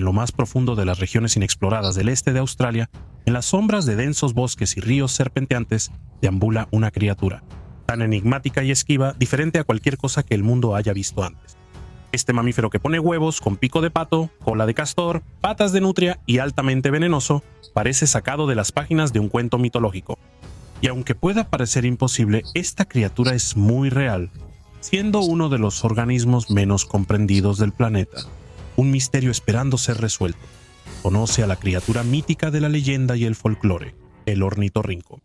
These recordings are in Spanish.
en lo más profundo de las regiones inexploradas del este de Australia, en las sombras de densos bosques y ríos serpenteantes, deambula una criatura, tan enigmática y esquiva, diferente a cualquier cosa que el mundo haya visto antes. Este mamífero que pone huevos con pico de pato, cola de castor, patas de nutria y altamente venenoso, parece sacado de las páginas de un cuento mitológico. Y aunque pueda parecer imposible, esta criatura es muy real, siendo uno de los organismos menos comprendidos del planeta. Un misterio esperando ser resuelto. Conoce a la criatura mítica de la leyenda y el folclore, el ornitorrinco.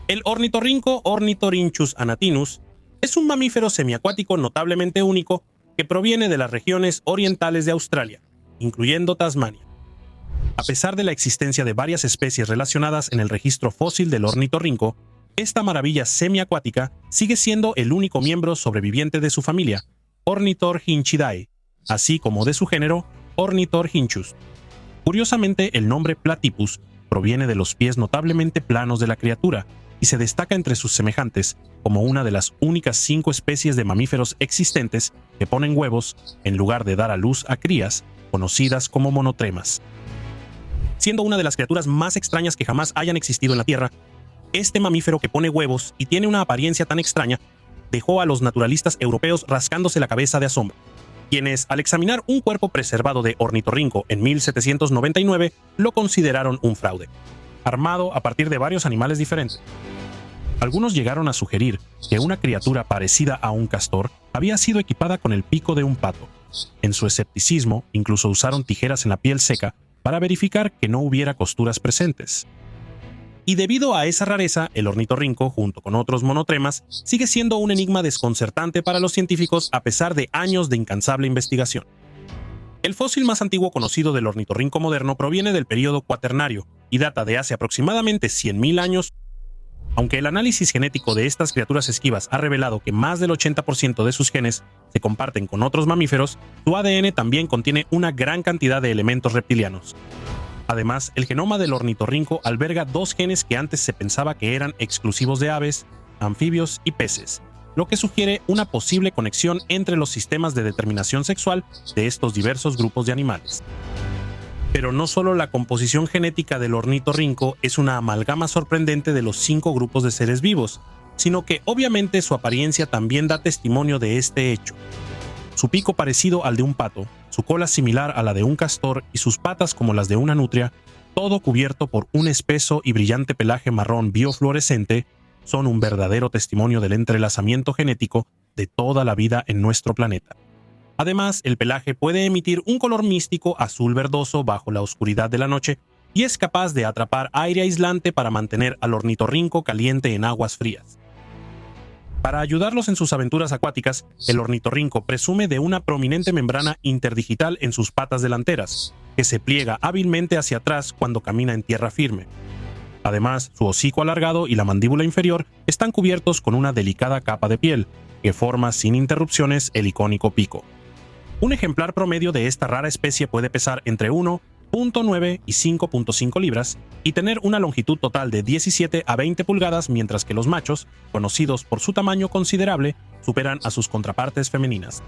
El ornitorrinco Ornitorhynchus anatinus es un mamífero semiacuático notablemente único que proviene de las regiones orientales de Australia, incluyendo Tasmania. A pesar de la existencia de varias especies relacionadas en el registro fósil del ornitorrinco, esta maravilla semiacuática sigue siendo el único miembro sobreviviente de su familia, Ornitorhynchidae, así como de su género, Ornitorhynchus. Curiosamente, el nombre Platypus proviene de los pies notablemente planos de la criatura y se destaca entre sus semejantes como una de las únicas 5 especies de mamíferos existentes que ponen huevos en lugar de dar a luz a crías, conocidas como monotremas. Siendo una de las criaturas más extrañas que jamás hayan existido en la Tierra, este mamífero que pone huevos y tiene una apariencia tan extraña dejó a los naturalistas europeos rascándose la cabeza de asombro, quienes, al examinar un cuerpo preservado de ornitorrinco en 1799, lo consideraron un fraude, armado a partir de varios animales diferentes. Algunos llegaron a sugerir que una criatura parecida a un castor había sido equipada con el pico de un pato. En su escepticismo, incluso usaron tijeras en la piel seca para verificar que no hubiera costuras presentes. Y debido a esa rareza, el ornitorrinco, junto con otros monotremas, sigue siendo un enigma desconcertante para los científicos a pesar de años de incansable investigación. El fósil más antiguo conocido del ornitorrinco moderno proviene del período cuaternario y data de hace aproximadamente 100.000 años. Aunque el análisis genético de estas criaturas esquivas ha revelado que más del 80% de sus genes se comparten con otros mamíferos, su ADN también contiene una gran cantidad de elementos reptilianos. Además, el genoma del ornitorrinco alberga 2 genes que antes se pensaba que eran exclusivos de aves, anfibios y peces, lo que sugiere una posible conexión entre los sistemas de determinación sexual de estos diversos grupos de animales. Pero no solo la composición genética del ornitorrinco es una amalgama sorprendente de los 5 grupos de seres vivos, sino que obviamente su apariencia también da testimonio de este hecho. Su pico parecido al de un pato, su cola similar a la de un castor y sus patas como las de una nutria, todo cubierto por un espeso y brillante pelaje marrón biofluorescente, son un verdadero testimonio del entrelazamiento genético de toda la vida en nuestro planeta. Además, el pelaje puede emitir un color místico azul verdoso bajo la oscuridad de la noche y es capaz de atrapar aire aislante para mantener al ornitorrinco caliente en aguas frías. Para ayudarlos en sus aventuras acuáticas, el ornitorrinco presume de una prominente membrana interdigital en sus patas delanteras, que se pliega hábilmente hacia atrás cuando camina en tierra firme. Además, su hocico alargado y la mandíbula inferior están cubiertos con una delicada capa de piel, que forma sin interrupciones el icónico pico. Un ejemplar promedio de esta rara especie puede pesar entre 1.9 y 5.5 libras y tener una longitud total de 17 a 20 pulgadas, mientras que los machos, conocidos por su tamaño considerable, superan a sus contrapartes femeninas.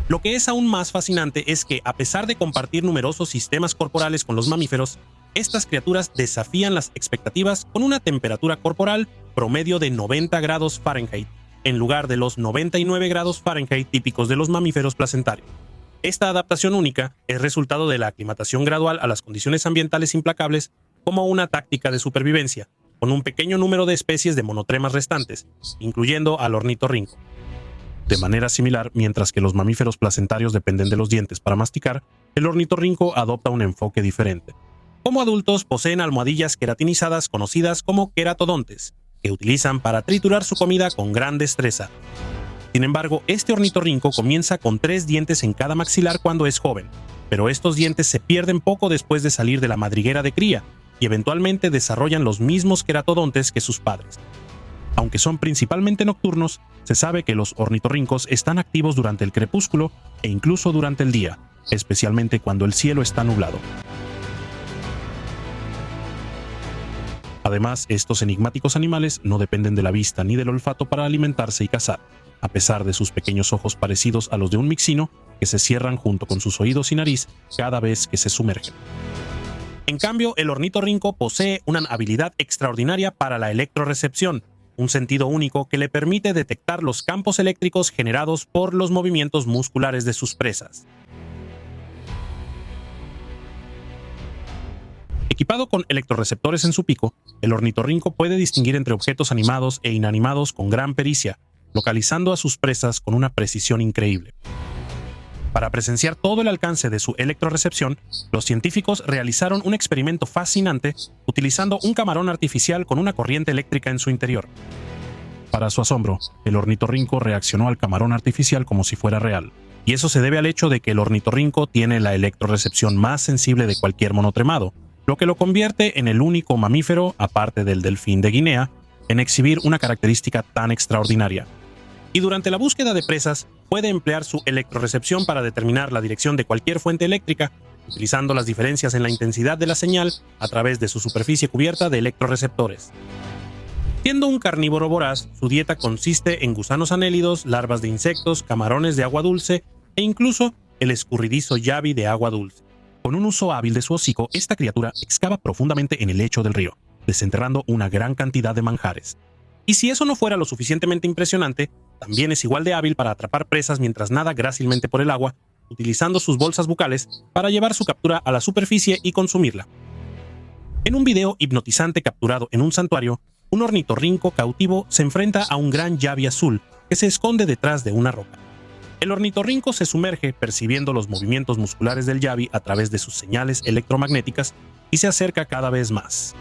Lo que es aún más fascinante es que, a pesar de compartir numerosos sistemas corporales con los mamíferos, estas criaturas desafían las expectativas con una temperatura corporal promedio de 90 grados Fahrenheit, en lugar de los 99 grados Fahrenheit típicos de los mamíferos placentarios. Esta adaptación única es resultado de la aclimatación gradual a las condiciones ambientales implacables como una táctica de supervivencia, con un pequeño número de especies de monotremas restantes, incluyendo al ornitorrinco. De manera similar, mientras que los mamíferos placentarios dependen de los dientes para masticar, el ornitorrinco adopta un enfoque diferente. Como adultos, poseen almohadillas queratinizadas conocidas como queratodontes, que utilizan para triturar su comida con gran destreza. Sin embargo, este ornitorrinco comienza con 3 dientes en cada maxilar cuando es joven, pero estos dientes se pierden poco después de salir de la madriguera de cría y eventualmente desarrollan los mismos queratodontes que sus padres. Aunque son principalmente nocturnos, se sabe que los ornitorrincos están activos durante el crepúsculo e incluso durante el día, especialmente cuando el cielo está nublado. Además, estos enigmáticos animales no dependen de la vista ni del olfato para alimentarse y cazar, a pesar de sus pequeños ojos parecidos a los de un mixino que se cierran junto con sus oídos y nariz cada vez que se sumergen. En cambio, el ornitorrinco posee una habilidad extraordinaria para la electrorecepción, un sentido único que le permite detectar los campos eléctricos generados por los movimientos musculares de sus presas. Equipado con electroreceptores en su pico, el ornitorrinco puede distinguir entre objetos animados e inanimados con gran pericia, localizando a sus presas con una precisión increíble. Para presenciar todo el alcance de su electrorecepción, los científicos realizaron un experimento fascinante utilizando un camarón artificial con una corriente eléctrica en su interior. Para su asombro, el ornitorrinco reaccionó al camarón artificial como si fuera real, y eso se debe al hecho de que el ornitorrinco tiene la electrorecepción más sensible de cualquier monotremado, lo que lo convierte en el único mamífero, aparte del delfín de Guinea, en exhibir una característica tan extraordinaria. Y durante la búsqueda de presas, puede emplear su electrorecepción para determinar la dirección de cualquier fuente eléctrica, utilizando las diferencias en la intensidad de la señal a través de su superficie cubierta de electroreceptores. Siendo un carnívoro voraz, su dieta consiste en gusanos anélidos, larvas de insectos, camarones de agua dulce e incluso el escurridizo yabi de agua dulce. Con un uso hábil de su hocico, esta criatura excava profundamente en el lecho del río, desenterrando una gran cantidad de manjares. Y si eso no fuera lo suficientemente impresionante, también es igual de hábil para atrapar presas mientras nada grácilmente por el agua, utilizando sus bolsas bucales para llevar su captura a la superficie y consumirla. En un video hipnotizante capturado en un santuario, un ornitorrinco cautivo se enfrenta a un gran yabi azul que se esconde detrás de una roca. El ornitorrinco se sumerge percibiendo los movimientos musculares del yabi a través de sus señales electromagnéticas y se acerca cada vez más.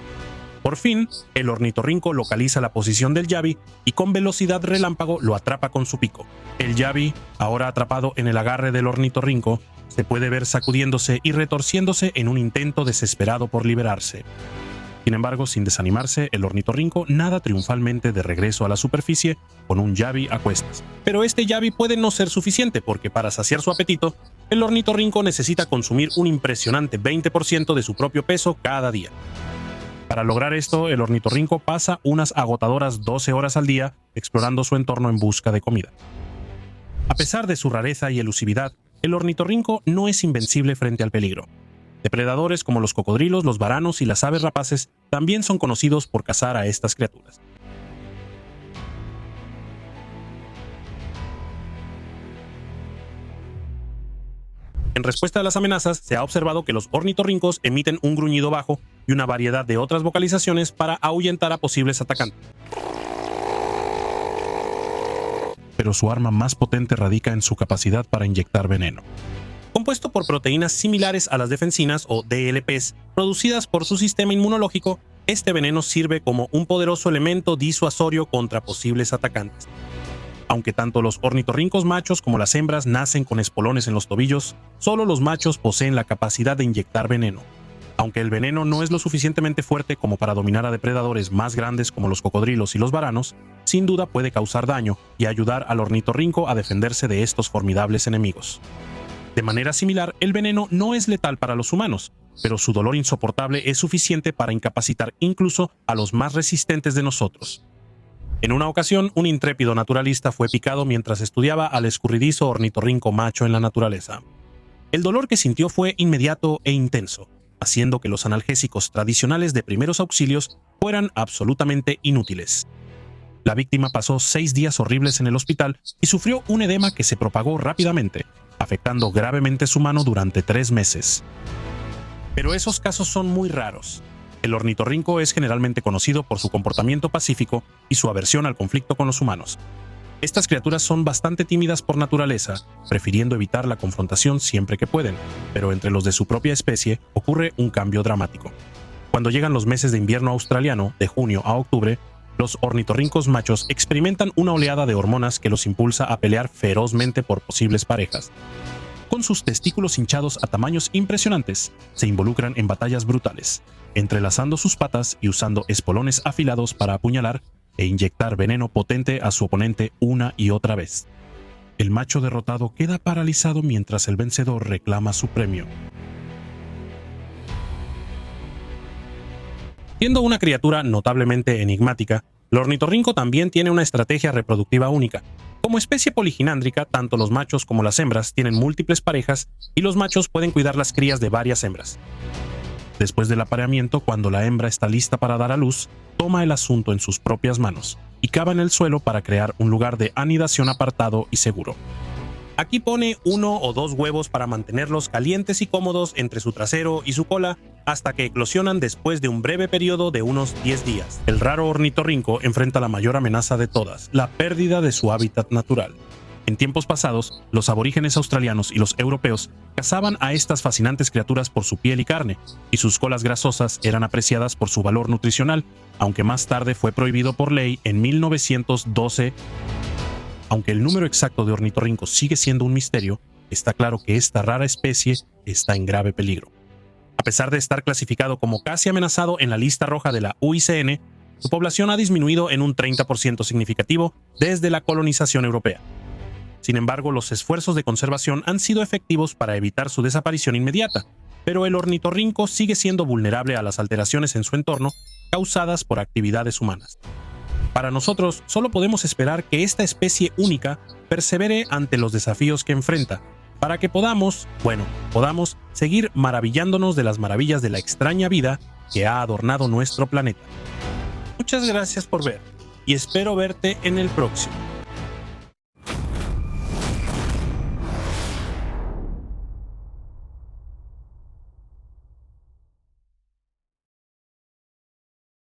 Por fin, el ornitorrinco localiza la posición del yabi y con velocidad relámpago lo atrapa con su pico. El yabi, ahora atrapado en el agarre del ornitorrinco, se puede ver sacudiéndose y retorciéndose en un intento desesperado por liberarse. Sin embargo, sin desanimarse, el ornitorrinco nada triunfalmente de regreso a la superficie con un yabi a cuestas. Pero este yabi puede no ser suficiente porque para saciar su apetito, el ornitorrinco necesita consumir un impresionante 20% de su propio peso cada día. Para lograr esto, el ornitorrinco pasa unas agotadoras 12 horas al día explorando su entorno en busca de comida. A pesar de su rareza y elusividad, el ornitorrinco no es invencible frente al peligro. Depredadores como los cocodrilos, los varanos y las aves rapaces también son conocidos por cazar a estas criaturas. En respuesta a las amenazas, se ha observado que los ornitorrincos emiten un gruñido bajo y una variedad de otras vocalizaciones para ahuyentar a posibles atacantes. Pero su arma más potente radica en su capacidad para inyectar veneno. Compuesto por proteínas similares a las defensinas o DLPs, producidas por su sistema inmunológico, este veneno sirve como un poderoso elemento disuasorio contra posibles atacantes. Aunque tanto los ornitorrincos machos como las hembras nacen con espolones en los tobillos, solo los machos poseen la capacidad de inyectar veneno. Aunque el veneno no es lo suficientemente fuerte como para dominar a depredadores más grandes como los cocodrilos y los varanos, sin duda puede causar daño y ayudar al ornitorrinco a defenderse de estos formidables enemigos. De manera similar, el veneno no es letal para los humanos, pero su dolor insoportable es suficiente para incapacitar incluso a los más resistentes de nosotros. En una ocasión, un intrépido naturalista fue picado mientras estudiaba al escurridizo ornitorrinco macho en la naturaleza. El dolor que sintió fue inmediato e intenso, haciendo que los analgésicos tradicionales de primeros auxilios fueran absolutamente inútiles. La víctima pasó 6 días horribles en el hospital y sufrió un edema que se propagó rápidamente, afectando gravemente su mano durante 3 meses. Pero esos casos son muy raros. El ornitorrinco es generalmente conocido por su comportamiento pacífico y su aversión al conflicto con los humanos. Estas criaturas son bastante tímidas por naturaleza, prefiriendo evitar la confrontación siempre que pueden, pero entre los de su propia especie ocurre un cambio dramático. Cuando llegan los meses de invierno australiano, de junio a octubre, los ornitorrincos machos experimentan una oleada de hormonas que los impulsa a pelear ferozmente por posibles parejas. Con sus testículos hinchados a tamaños impresionantes, se involucran en batallas brutales, entrelazando sus patas y usando espolones afilados para apuñalar e inyectar veneno potente a su oponente una y otra vez. El macho derrotado queda paralizado mientras el vencedor reclama su premio. Siendo una criatura notablemente enigmática, el ornitorrinco también tiene una estrategia reproductiva única. Como especie poliginándrica, tanto los machos como las hembras tienen múltiples parejas y los machos pueden cuidar las crías de varias hembras. Después del apareamiento, cuando la hembra está lista para dar a luz, toma el asunto en sus propias manos y cava en el suelo para crear un lugar de anidación apartado y seguro. Aquí pone 1 o 2 huevos para mantenerlos calientes y cómodos entre su trasero y su cola hasta que eclosionan después de un breve periodo de unos 10 días. El raro ornitorrinco enfrenta la mayor amenaza de todas, la pérdida de su hábitat natural. En tiempos pasados, los aborígenes australianos y los europeos cazaban a estas fascinantes criaturas por su piel y carne, y sus colas grasosas eran apreciadas por su valor nutricional, aunque más tarde fue prohibido por ley en 1912. Aunque el número exacto de ornitorrincos sigue siendo un misterio, está claro que esta rara especie está en grave peligro. A pesar de estar clasificado como casi amenazado en la lista roja de la UICN, su población ha disminuido en un 30% significativo desde la colonización europea. Sin embargo, los esfuerzos de conservación han sido efectivos para evitar su desaparición inmediata, pero el ornitorrinco sigue siendo vulnerable a las alteraciones en su entorno causadas por actividades humanas. Para nosotros, solo podemos esperar que esta especie única persevere ante los desafíos que enfrenta, para que podamos seguir maravillándonos de las maravillas de la extraña vida que ha adornado nuestro planeta. Muchas gracias por ver, y espero verte en el próximo.